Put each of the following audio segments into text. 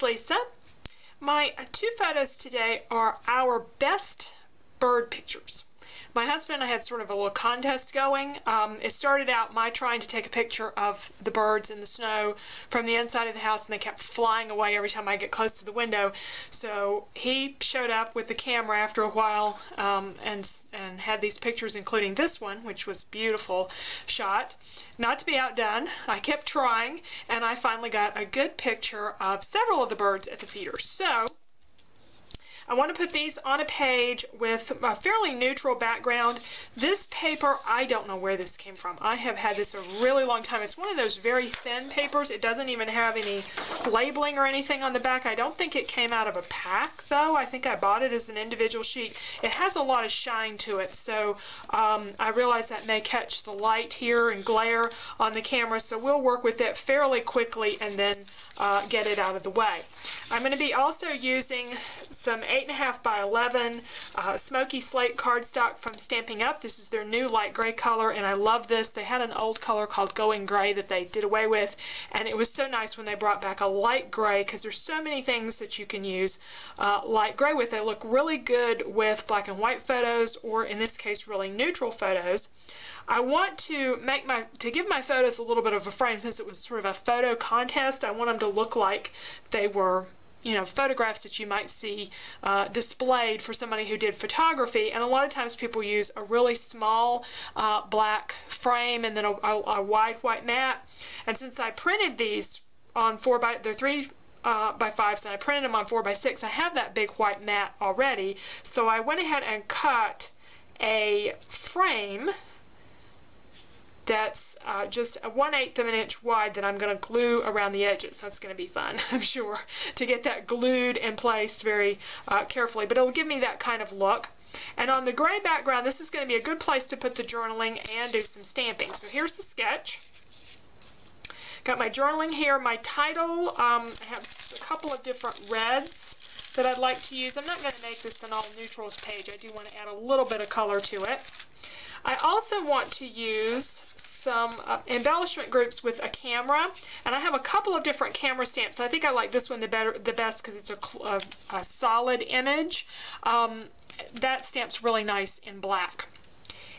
Lisa. My two photos today are our best bird pictures. My husband and I had sort of a little contest going. It started out my trying to take a picture of the birds in the snow from the inside of the house, and they kept flying away every time I get close to the window. So he showed up with the camera after a while and had these pictures, including this one, which was a beautiful shot. Not to be outdone, I kept trying, and I finally got a good picture of several of the birds at the feeder. So I want to put these on a page with a fairly neutral background. This paper, I don't know where this came from. I have had this a really long time. It's one of those very thin papers. It doesn't even have any labeling or anything on the back. I don't think it came out of a pack, though. I think I bought it as an individual sheet. It has a lot of shine to it, so I realize that may catch the light here and glare on the camera, so we'll work with it fairly quickly and then get it out of the way. I'm going to be also using some 8.5 by 11 smoky slate cardstock from Stampin' Up. This is their new light gray color, and I love this. They had an old color called Going Gray that they did away with, and it was so nice when they brought back a light gray, because there's so many things that you can use light gray with. They look really good with black and white photos, or in this case really neutral photos. I want to give my photos a little bit of a frame, since it was sort of a photo contest. I want them to look like they were, you know, photographs that you might see displayed for somebody who did photography. And a lot of times people use a really small black frame and then a wide white mat. And since I printed these on they're 3 by 5s, and I printed them on 4 by 6, I have that big white mat already. So I went ahead and cut a frame that's just 1/8 of an inch wide that I'm going to glue around the edges. So it's going to be fun, I'm sure, to get that glued in place very carefully, but it'll give me that kind of look. And on the gray background, this is going to be a good place to put the journaling and do some stamping. So here's the sketch. Got my journaling here, my title. I have a couple of different reds that I'd like to use. I'm not going to make this an all neutrals page. I do want to add a little bit of color to it. I also want to use some embellishment groups with a camera, and I have a couple of different camera stamps. I think I like this one the best because it's a solid image. That stamp's really nice in black.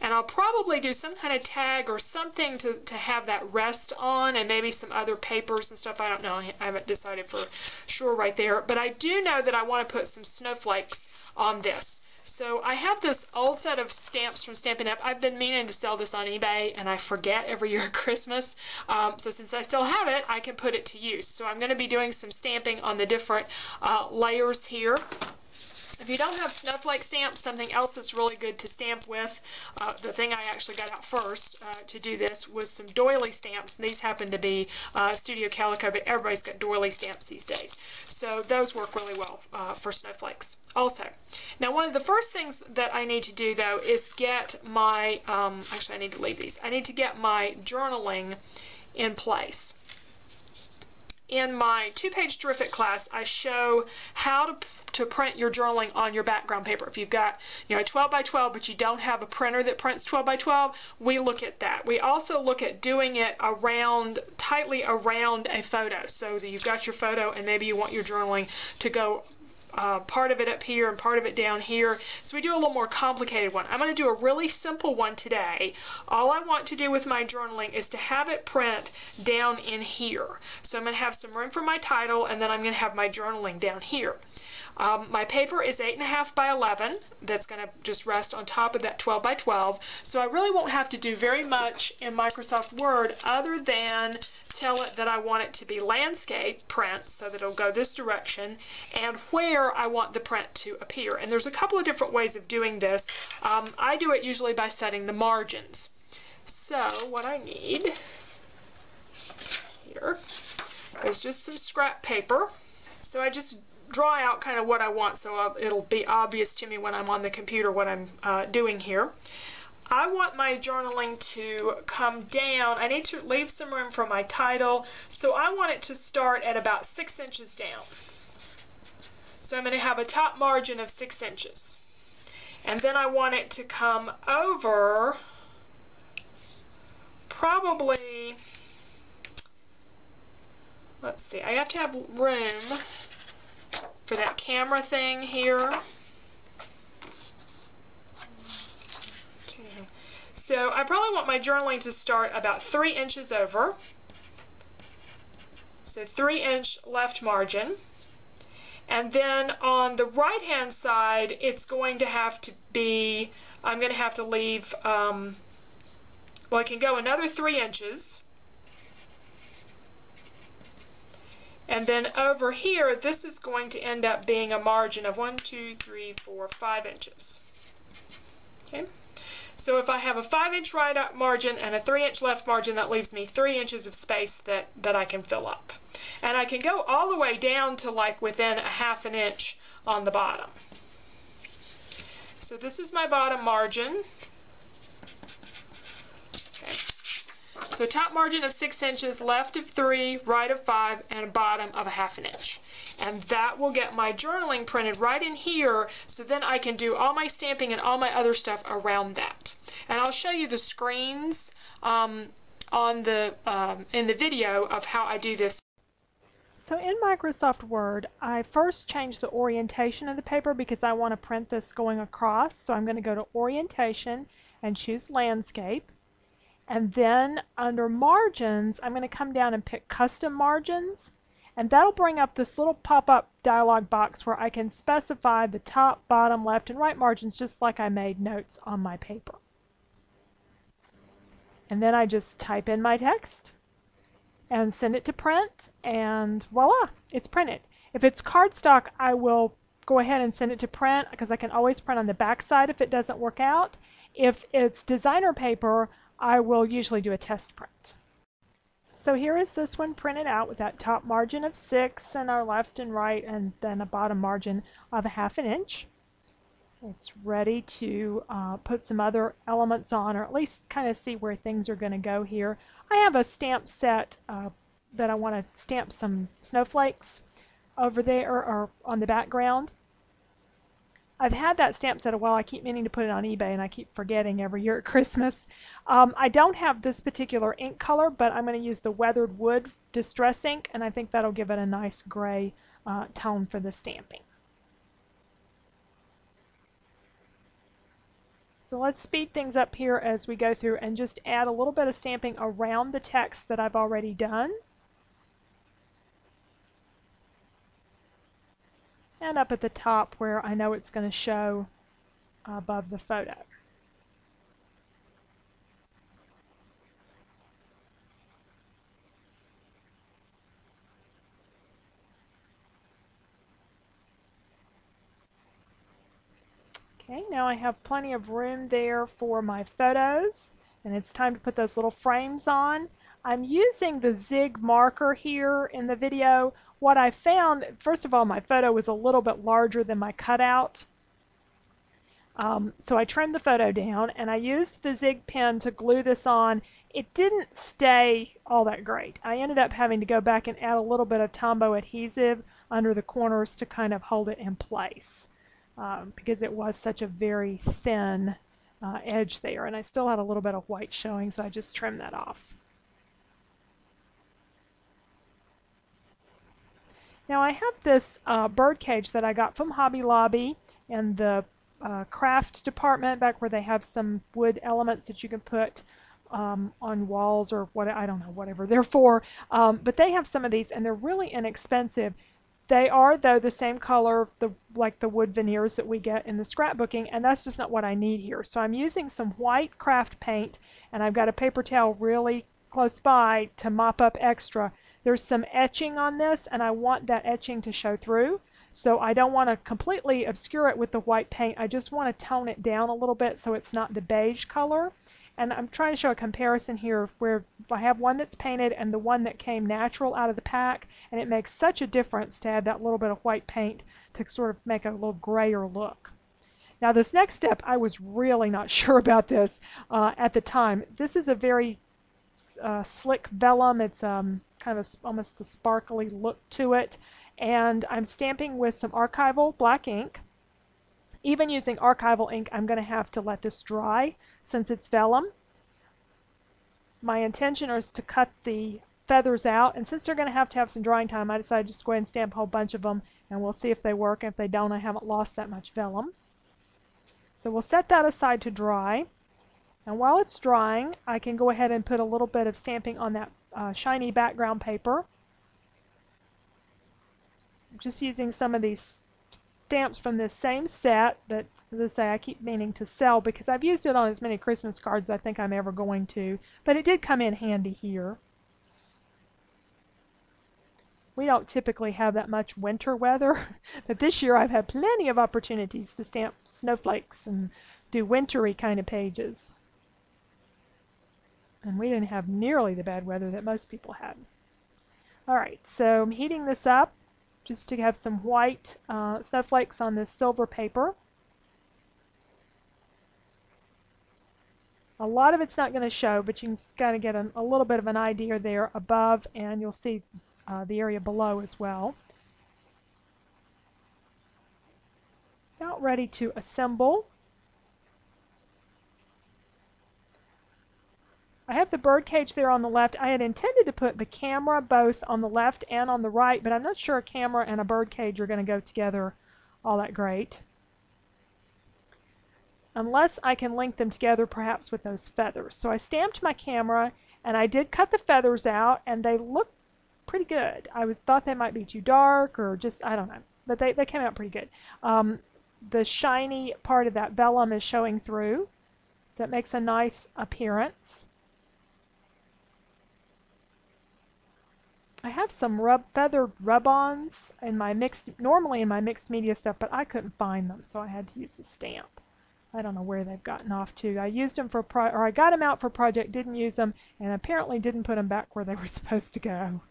And I'll probably do some kind of tag or something to have that rest on, and maybe some other papers and stuff. I don't know. I haven't decided for sure right there. But I do know that I want to put some snowflakes on this. So I have this old set of stamps from Stampin' Up. I've been meaning to sell this on eBay, and I forget every year at Christmas. So since I still have it, I can put it to use. So I'm going to be doing some stamping on the different layers here. If you don't have snowflake stamps, something else that's really good to stamp with, the thing I actually got out first to do this was some doily stamps. And these happen to be Studio Calico, but everybody's got doily stamps these days. So those work really well for snowflakes also. Now, one of the first things that I need to do, though, is get my, actually I need to leave these. I need to get my journaling in place. In my 2-page Terrific class, I show how to print your journaling on your background paper. If you've got, you know, a 12 by 12, but you don't have a printer that prints 12 by 12, we look at that. We also look at doing it tightly around a photo, so that you've got your photo and maybe you want your journaling to go part of it up here and part of it down here. So we do a little more complicated one. I'm going to do a really simple one today. All I want to do with my journaling is to have it print down in here. So I'm going to have some room for my title, and then I'm going to have my journaling down here. My paper is 8.5 by 11. That's going to just rest on top of that 12 by 12. So I really won't have to do very much in Microsoft Word other than tell it that I want it to be landscape print, so that it'll go this direction, and where I want the print to appear. And there's a couple of different ways of doing this. I do it usually by setting the margins. So what I need here is just some scrap paper. So I just draw out kind of what I want, so it'll be obvious to me when I'm on the computer what I'm doing here. I want my journaling to come down. I need to leave some room for my title, so I want it to start at about 6 inches down. So I'm going to have a top margin of 6 inches. And then I want it to come over probably, let's see, I have to have room for that camera thing here. So I probably want my journaling to start about 3 inches over. So 3-inch left margin. And then on the right hand side, it's going to have to be, I'm going to have to leave, well, I can go another 3 inches. And then over here, this is going to end up being a margin of 1, 2, 3, 4, 5 inches. Okay. So if I have a 5-inch right up margin and a 3-inch left margin, that leaves me 3 inches of space that I can fill up. And I can go all the way down to like within a 1/2 inch on the bottom. So this is my bottom margin. Okay. So top margin of 6 inches, left of 3, right of 5, and a bottom of a 1/2 inch. And that will get my journaling printed right in here, so then I can do all my stamping and all my other stuff around that. And I'll show you the screens in the video of how I do this. So in Microsoft Word, I first changed the orientation of the paper because I want to print this going across. So I'm going to go to Orientation and choose Landscape. And then under Margins, I'm going to come down and pick Custom Margins. And that'll bring up this little pop-up dialog box where I can specify the top, bottom, left, and right margins just like I made notes on my paper. And then I just type in my text and send it to print, and voila, it's printed. If it's cardstock, I will go ahead and send it to print because I can always print on the back side if it doesn't work out. If it's designer paper, I will usually do a test print. So here is this one printed out with that top margin of 6 and our left and right and then a bottom margin of a 1/2 inch. It's ready to put some other elements on, or at least kind of see where things are going to go here. I have a stamp set that I want to stamp some snowflakes over there or on the background. I've had that stamp set a while. I keep meaning to put it on eBay and I keep forgetting every year at Christmas. I don't have this particular ink color, but I'm going to use the Weathered Wood Distress ink, and I think that'll give it a nice gray tone for the stamping. So let's speed things up here as we go through and just add a little bit of stamping around the text that I've already done. And up at the top where I know it's going to show above the photo. Okay, now I have plenty of room there for my photos, and it's time to put those little frames on. I'm using the Zig marker here in the video. What I found, first of all, my photo was a little bit larger than my cutout. So I trimmed the photo down and I used the Zig pen to glue this on. It didn't stay all that great. I ended up having to go back and add a little bit of Tombow adhesive under the corners to kind of hold it in place because it was such a very thin edge there, and I still had a little bit of white showing, so I just trimmed that off. Now I have this bird cage that I got from Hobby Lobby in the craft department, back where they have some wood elements that you can put on walls or what, I don't know, whatever they're for. But they have some of these and they're really inexpensive. They are, though, the same color, like the wood veneers that we get in the scrapbooking, and that's just not what I need here. So I'm using some white craft paint, and I've got a paper towel really close by to mop up extra. There's some etching on this, and I want that etching to show through. So I don't want to completely obscure it with the white paint. I just want to tone it down a little bit so it's not the beige color. And I'm trying to show a comparison here where I have one that's painted and the one that came natural out of the pack, and it makes such a difference to add that little bit of white paint to sort of make a little grayer look. Now this next step, I was really not sure about this at the time. This is a very slick vellum. It's kind of almost a sparkly look to it, and I'm stamping with some archival black ink. Even using archival ink, I'm going to have to let this dry since it's vellum. My intention is to cut the feathers out, and since they're going to have some drying time, I decided just to go ahead and stamp a whole bunch of them and we'll see if they work. If they don't, I haven't lost that much vellum. So we'll set that aside to dry. And while it's drying, I can go ahead and put a little bit of stamping on that shiny background paper. I'm just using some of these stamps from this same set that, as I say, I keep meaning to sell because I've used it on as many Christmas cards as I think I'm ever going to. But it did come in handy here. We don't typically have that much winter weather, but this year I've had plenty of opportunities to stamp snowflakes and do wintry kind of pages. And we didn't have nearly the bad weather that most people had. Alright, so I'm heating this up just to have some white snowflakes on this silver paper. A lot of it's not going to show, but you can kind of get a little bit of an idea there above, and you'll see the area below as well. About ready to assemble. I have the bird cage there on the left. I had intended to put the camera both on the left and on the right, but I'm not sure a camera and a bird cage are going to go together all that great. Unless I can link them together perhaps with those feathers. So I stamped my camera, and I did cut the feathers out, and they look pretty good. I thought they might be too dark or just, I don't know, but they came out pretty good. The shiny part of that vellum is showing through, so it makes a nice appearance. I have some feathered rub-ons in my normally in my mixed media stuff, but I couldn't find them, so I had to use the stamp. I don't know where they've gotten off to. I used them for or I got them out for a project, didn't use them, and apparently didn't put them back where they were supposed to go.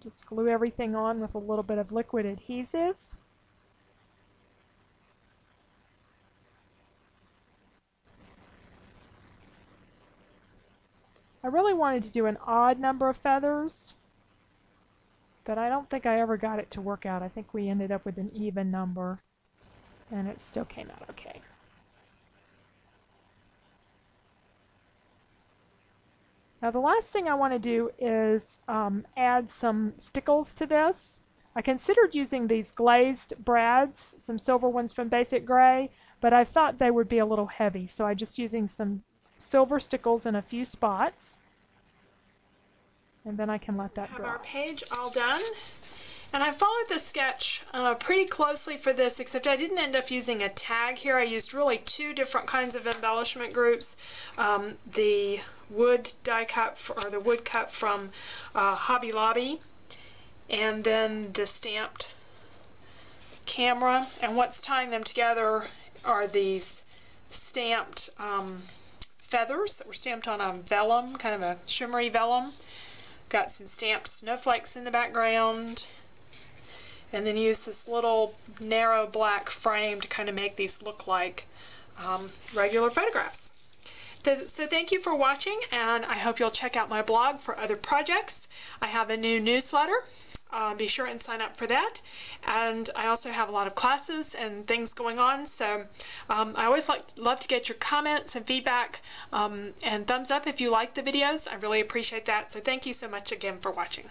Just glue everything on with a little bit of liquid adhesive. I really wanted to do an odd number of feathers, but I don't think I ever got it to work out. I think we ended up with an even number, and it still came out okay. Now the last thing I want to do is add some stickles to this. I considered using these glazed brads, some silver ones from Basic Gray, but I thought they would be a little heavy, so I'm just using some silver stickles in a few spots, and then I can let that dry. Have our page all done, and I followed the sketch pretty closely for this, except I didn't end up using a tag here. I used really two different kinds of embellishment groups. The wood die cut or the wood cut from Hobby Lobby, and then the stamped camera, and what's tying them together are these stamped feathers that were stamped on a vellum, kind of a shimmery vellum. Got some stamped snowflakes in the background, and then used this little narrow black frame to kind of make these look like regular photographs. So thank you for watching, and I hope you'll check out my blog for other projects. I have a new newsletter. Be sure and sign up for that. And I also have a lot of classes and things going on, so I always love to get your comments and feedback, and thumbs up if you like the videos. I really appreciate that. So thank you so much again for watching.